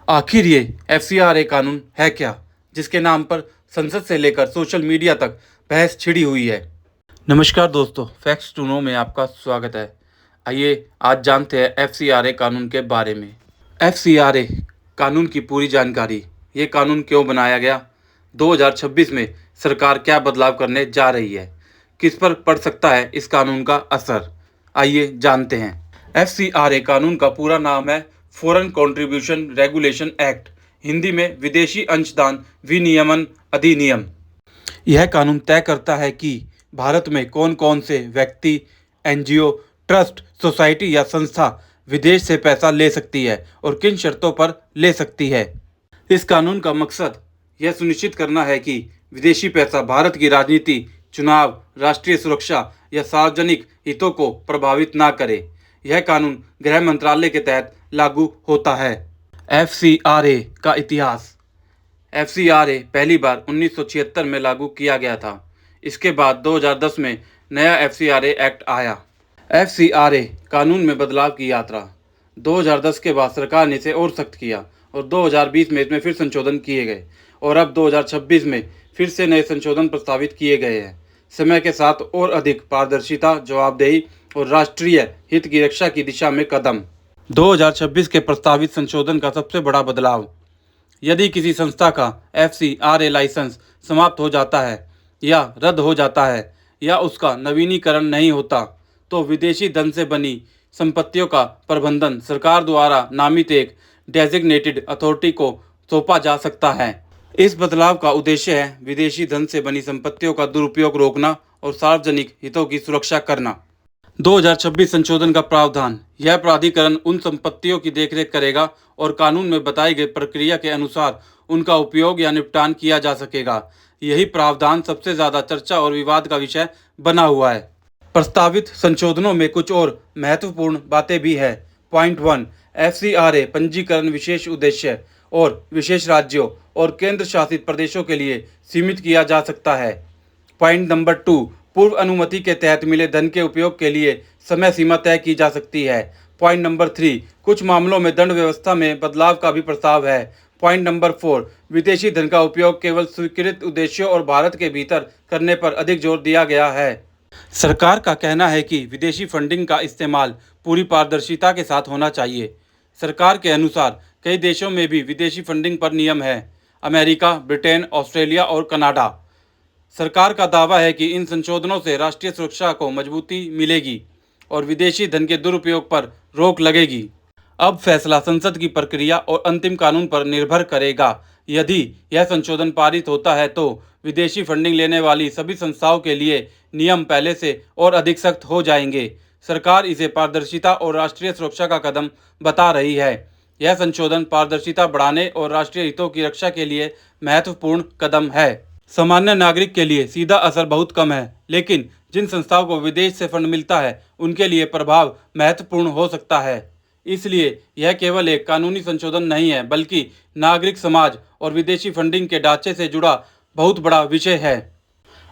आखिर ये एफसीआरए कानून है क्या, जिसके नाम पर संसद से लेकर सोशल मीडिया तक बहस छिड़ी हुई है। नमस्कार दोस्तों, फैक्ट्स टू नो में आपका स्वागत है। आइए आज जानते हैं एफसीआरए कानून के बारे में। एफसीआरए कानून की पूरी जानकारी, ये कानून क्यों बनाया गया, 2026 में सरकार क्या बदलाव करने जा रही है, किस पर पड़ सकता है इस कानून का असर, आइए जानते हैं। एफसीआरए कानून का पूरा नाम है foreign contribution regulation act, Hindi में विदेशी अंशदान विनियमन अधिनियम। यह कानून तय करता है कि भारत में कौन कौन से व्यक्ति, एनजीओ, ट्रस्ट, सोसाइटी या संस्था विदेश से पैसा ले सकती है और किन शर्तों पर ले सकती है। इस कानून का मकसद यह सुनिश्चित करना है कि विदेशी पैसा भारत की राजनीति, चुनाव, राष्ट्रीय सुरक्षा या सार्वजनिक हितों को प्रभावित ना करे। यह कानून गृह मंत्रालय के तहत लागू होता है। एफसीआरए का इतिहास। एफसीआरए पहली बार 1976 में लागू किया गया था। इसके बाद 2010 में नया एफसीआरए एक्ट आया। एफसीआरए कानून में बदलाव की यात्रा। 2010 के बाद सरकार ने इसे और सख्त किया और 2020 में इसमें फिर संशोधन किए गए और अब 2026 में फिर से नए संशोधन प्रस्तावित किए गए हैं। समय के साथ और अधिक पारदर्शिता, जवाबदेही और राष्ट्रीय हित की रक्षा की दिशा में कदम। 2026 के प्रस्तावित संशोधन का सबसे बड़ा बदलाव, यदि किसी संस्था का एफसीआरए लाइसेंस समाप्त हो जाता है या रद्द हो जाता है या उसका नवीनीकरण नहीं होता, तो विदेशी धन से बनी संपत्तियों का प्रबंधन सरकार द्वारा नामित एक डेजिग्नेटेड अथॉरिटी को सौंपा जा सकता है। इस बदलाव का उद्देश्य है विदेशी धन से बनी संपत्तियों का दुरुपयोग रोकना और सार्वजनिक हितों की सुरक्षा करना। 2026 संशोधन का प्रावधान, यह प्राधिकरण उन संपत्तियों की देखरेख करेगा और कानून में बताई गई प्रक्रिया के अनुसार उनका उपयोग या निपटान किया जा सकेगा। यही प्रावधान सबसे ज़्यादा चर्चा और विवाद का विषय बना हुआ है। प्रस्तावित संशोधनों में कुछ और महत्वपूर्ण बातें भी है। पॉइंट 1, एफसीआरए पंजीकरण विशेष उद्देश्य और विशेष राज्यों और केंद्र शासित प्रदेशों के लिए सीमित किया जा सकता है। पॉइंट नंबर 2, पूर्व अनुमति के तहत मिले धन के उपयोग के लिए समय सीमा तय की जा सकती है। पॉइंट नंबर 3, कुछ मामलों में दंड व्यवस्था में बदलाव का भी प्रस्ताव है। पॉइंट नंबर 4, विदेशी धन का उपयोग केवल स्वीकृत उद्देश्यों और भारत के भीतर करने पर अधिक जोर दिया गया है। सरकार का कहना है कि विदेशी फंडिंग का इस्तेमाल पूरी पारदर्शिता के साथ होना चाहिए। सरकार के अनुसार कई देशों में भी विदेशी फंडिंग पर नियम है, अमेरिका, ब्रिटेन, ऑस्ट्रेलिया और कनाडा। सरकार का दावा है कि इन संशोधनों से राष्ट्रीय सुरक्षा को मजबूती मिलेगी और विदेशी धन के दुरुपयोग पर रोक लगेगी। अब फैसला संसद की प्रक्रिया और अंतिम कानून पर निर्भर करेगा। यदि यह संशोधन पारित होता है तो विदेशी फंडिंग लेने वाली सभी संस्थाओं के लिए नियम पहले से और अधिक सख्त हो जाएंगे। सरकार इसे पारदर्शिता और राष्ट्रीय सुरक्षा का कदम बता रही है। यह संशोधन पारदर्शिता बढ़ाने और राष्ट्रीय हितों की रक्षा के लिए महत्वपूर्ण कदम है। सामान्य नागरिक के लिए सीधा असर बहुत कम है, लेकिन जिन संस्थाओं को विदेश से फंड मिलता है उनके लिए प्रभाव महत्वपूर्ण हो सकता है। इसलिए यह केवल एक कानूनी संशोधन नहीं है, बल्कि नागरिक समाज और विदेशी फंडिंग के ढांचे से जुड़ा बहुत बड़ा विषय है।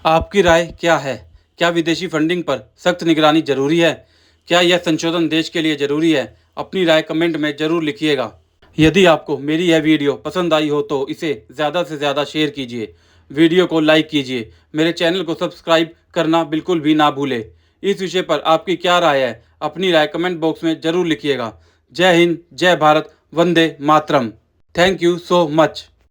आपकी राय क्या है? क्या विदेशी फंडिंग पर सख्त निगरानी जरूरी है? क्या यह संशोधन देश के लिए जरूरी है? अपनी राय कमेंट में जरूर लिखिएगा। यदि आपको मेरी यह वीडियो पसंद आई हो तो इसे ज़्यादा से ज़्यादा शेयर कीजिए, वीडियो को लाइक कीजिए, मेरे चैनल को सब्सक्राइब करना बिल्कुल भी ना भूलें। इस विषय पर आपकी क्या राय है? अपनी राय कमेंट बॉक्स में ज़रूर लिखिएगा। जय हिंद, जय भारत, वंदे मातरम। Thank you so much.